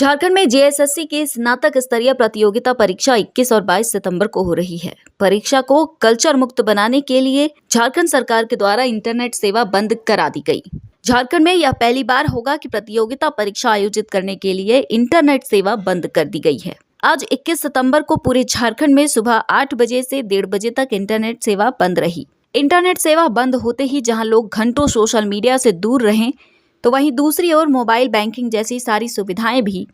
झारखंड में जेएसएससी की स्नातक स्तरीय प्रतियोगिता परीक्षा 21 और 22 सितंबर को हो रही है। परीक्षा को कल्चर मुक्त बनाने के लिए झारखंड सरकार के द्वारा इंटरनेट सेवा बंद करा दी गई। झारखंड में यह पहली बार होगा कि प्रतियोगिता परीक्षा आयोजित करने के लिए इंटरनेट सेवा बंद कर दी गई है। आज 21 सितंबर को पूरे झारखंड में सुबह 8 बजे से 1:30 बजे तक इंटरनेट सेवा बंद रही। इंटरनेट सेवा बंद होते ही जहां लोग घंटों सोशल मीडिया से दूर रहे, तो वहीं दूसरी ओर मोबाइल बैंकिंग जैसी सारी सुविधाएं भी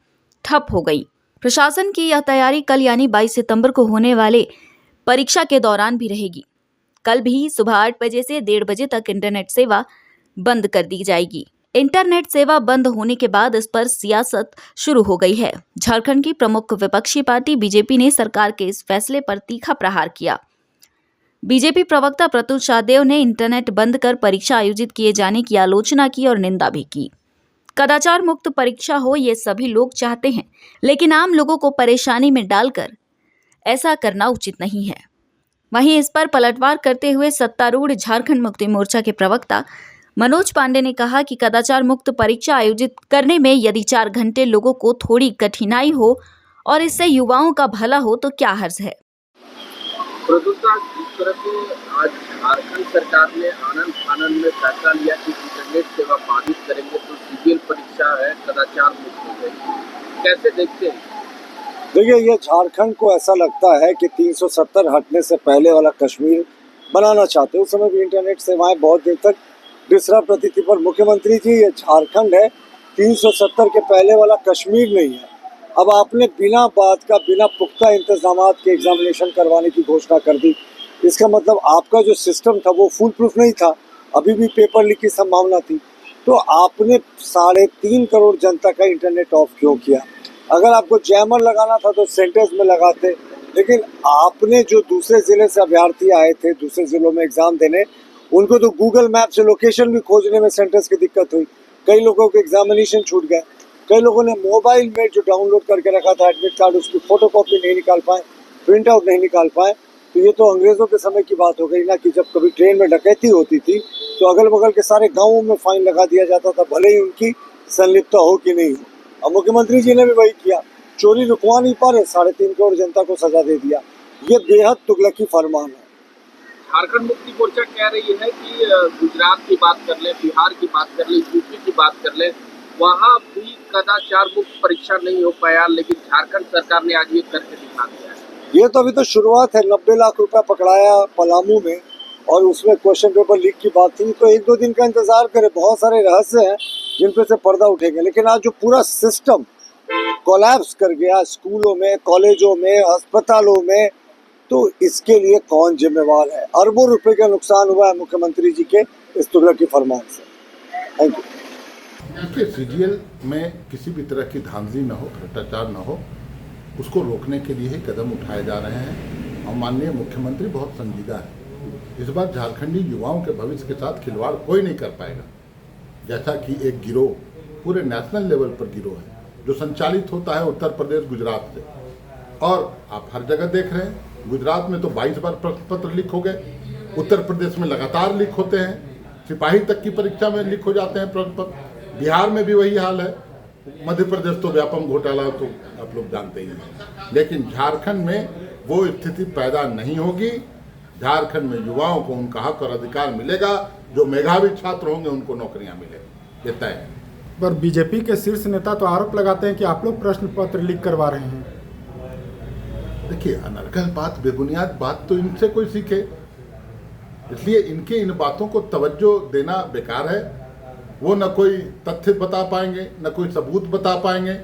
ठप हो गई। प्रशासन की यह तैयारी कल यानी 22 सितंबर को होने वाले परीक्षा के दौरान भी रहेगी। कल भी सुबह 8 बजे से 1:30 बजे तक इंटरनेट सेवा बंद कर दी जाएगी। इंटरनेट सेवा बंद होने के बाद इस पर सियासत शुरू हो गई है। झारखंड की प्रमुख विपक्षी पार्टी बीजेपी ने सरकार के इस फैसले पर तीखा प्रहार किया। बीजेपी प्रवक्ता प्रतुल शाहदेव ने इंटरनेट बंद कर परीक्षा आयोजित किए जाने की आलोचना की और निंदा भी की। कदाचार मुक्त परीक्षा हो ये सभी लोग चाहते हैं, लेकिन आम लोगों को परेशानी में डालकर ऐसा करना उचित नहीं है। वहीं इस पर पलटवार करते हुए सत्तारूढ़ झारखंड मुक्ति मोर्चा के प्रवक्ता मनोज पांडे ने कहा कि कदाचार मुक्त परीक्षा आयोजित करने में यदि 4 घंटे लोगों को थोड़ी कठिनाई हो और इससे युवाओं का भला हो तो क्या हर्ज है। जिस तरह से आज झारखंड सरकार ने आनंद फानन में फैसला लिया कि इंटरनेट सेवा बाधित करेंगे तो सीजीएल परीक्षा है कदाचार मुक्त हो जाएगी, कैसे देखते हैं? देखिए, ये झारखंड को ऐसा लगता है कि 370 हटने से पहले वाला कश्मीर बनाना चाहते हैं। उस समय भी इंटरनेट सेवाएं बहुत दिन तक डिसरप्ट रहती थी, पर मुख्यमंत्री जी ये झारखंड है, 370 के पहले वाला कश्मीर नहीं है। अब आपने बिना बात का, बिना पुख्ता इंतजामात के एग्जामिनेशन करवाने की घोषणा कर दी। इसका मतलब आपका जो सिस्टम था वो फुल प्रूफ नहीं था, अभी भी पेपर लीक की संभावना थी। तो आपने 3.5 करोड़ जनता का इंटरनेट ऑफ क्यों किया? अगर आपको जैमर लगाना था तो सेंटर्स में लगाते, लेकिन आपने जो दूसरे जिले से अभ्यर्थी आए थे दूसरे जिलों में एग्जाम देने, उनको तो गूगल मैप से लोकेशन भी खोजने में सेंटर्स की दिक्कत हुई। कई लोगों के एग्जामिनेशन छूट गए। कई लोगों ने मोबाइल में जो डाउनलोड करके रखा था एडमिट कार्ड, उसकी फोटो कॉपी नहीं निकाल पाए, प्रिंट आउट नहीं निकाल पाए। तो ये तो अंग्रेजों के समय की बात हो गई ना, कि जब कभी ट्रेन में डकैती होती थी तो अगल बगल के सारे गाँवों में फाइन लगा दिया जाता था, भले ही उनकी संलिप्तता हो कि नहीं हो। अब मुख्यमंत्री जी ने भी वही किया, चोरी रुकवा नहीं पा रहे, 3.5 करोड़ जनता को सजा दे दिया। ये बेहद तुगलकी फरमान है। झारखंड मुक्ति मोर्चा कह रही है कि गुजरात की बात कर ले, बिहार की बात कर ले, यूपी की बात कर ले, वहाँ भी कदाचार मुक्त परीक्षा नहीं हो पाया, लेकिन झारखंड सरकार ने आज ये करके दिखा दिया है। ये तो अभी तो शुरुआत है। 90 लाख रुपया पकड़ाया पलामू में और उसमें क्वेश्चन पेपर लीक की बात थी। तो 1-2 दिन का इंतजार करें, बहुत सारे रहस्य हैं जिन पे से पर्दा उठेंगे। लेकिन आज जो पूरा सिस्टम कोलैप्स कर गया, स्कूलों में, कॉलेजों में, अस्पतालों में, तो इसके लिए कौन जिम्मेवार है? अरबों रुपए का नुकसान हुआ है मुख्यमंत्री जी के इस तुगलकी फरमान से। Thank you. देखिए, सीजीएल में किसी भी तरह की धांधली न हो, भ्रष्टाचार न हो, उसको रोकने के लिए ही कदम उठाए जा रहे हैं और माननीय मुख्यमंत्री बहुत संजीदा है। इस बार झारखंडी युवाओं के भविष्य के साथ खिलवाड़ कोई नहीं कर पाएगा। जैसा कि एक गिरोह पूरे नेशनल लेवल पर गिरोह है जो संचालित होता है उत्तर प्रदेश, गुजरात से, और आप हर जगह देख रहे हैं। गुजरात में तो 22 बार प्रश्न पत्र लीक हो गए, उत्तर प्रदेश में लगातार लीक होते हैं, सिपाही तक की परीक्षा में लीक हो जाते हैं प्रश्न पत्र। बिहार में भी वही हाल है, मध्य प्रदेश तो व्यापम घोटाला तो आप लोग जानते ही हैं। लेकिन झारखंड में वो स्थिति पैदा नहीं होगी। झारखंड में युवाओं को उनका हक और अधिकार मिलेगा, जो मेधावी छात्र होंगे उनको नौकरियां मिलेंगी, ये तय है। पर बीजेपी के शीर्ष नेता तो आरोप लगाते हैं कि आप लोग प्रश्न पत्र लीक करवा रहे हैं। देखिए, अनर्गल बात, बेबुनियाद बात तो इनसे कोई सीखे, इसलिए इनके इन बातों को तवज्जो देना बेकार है। वो न कोई तथ्य बता पाएंगे, न कोई सबूत बता पाएंगे।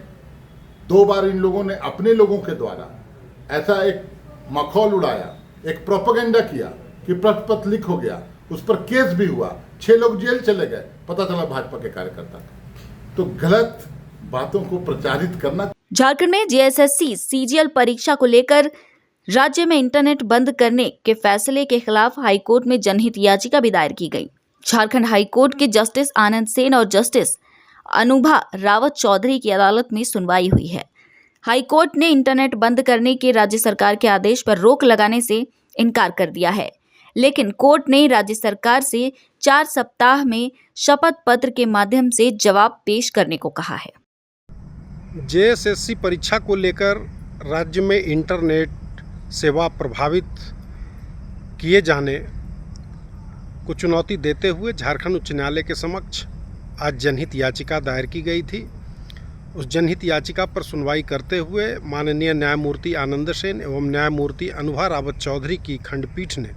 2 बार इन लोगों ने अपने लोगों के द्वारा ऐसा एक मखौल उड़ाया, एक प्रोपेगेंडा किया कि प्रश्न पत्र लीक हो गया, उस पर केस भी हुआ, 6 लोग जेल चले गए, पता चला भाजपा के कार्यकर्ता थे। तो गलत बातों को प्रचारित करना। झारखंड में जेएसएससी सीजीएल परीक्षा को लेकर राज्य में इंटरनेट बंद करने के फैसले के खिलाफ हाईकोर्ट में जनहित याचिका भी दायर की गई। झारखंड हाईकोर्ट के जस्टिस आनंद सेन और जस्टिस अनुभा रावत चौधरी की अदालत में सुनवाई हुई है। हाईकोर्ट ने इंटरनेट बंद करने के राज्य सरकार के आदेश पर रोक लगाने से इनकार कर दिया है, लेकिन कोर्ट ने राज्य सरकार से 4 सप्ताह में शपथ पत्र के माध्यम से जवाब पेश करने को कहा है। जेएसएससी परीक्षा को लेकर राज्य में इंटरनेट सेवा प्रभावित किए जाने को चुनौती देते हुए झारखंड उच्च न्यायालय के समक्ष आज जनहित याचिका दायर की गई थी। उस जनहित याचिका पर सुनवाई करते हुए माननीय न्यायमूर्ति आनंद सेन एवं न्यायमूर्ति अनुभा रावत चौधरी की खंडपीठ ने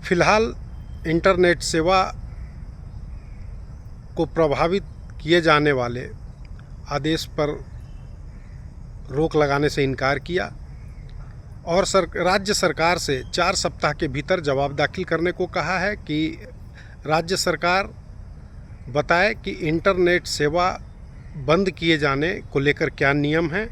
फिलहाल इंटरनेट सेवा को प्रभावित किए जाने वाले आदेश पर रोक लगाने से इनकार किया और राज्य सरकार से 4 सप्ताह के भीतर जवाब दाखिल करने को कहा है कि राज्य सरकार बताए कि इंटरनेट सेवा बंद किए जाने को लेकर क्या नियम है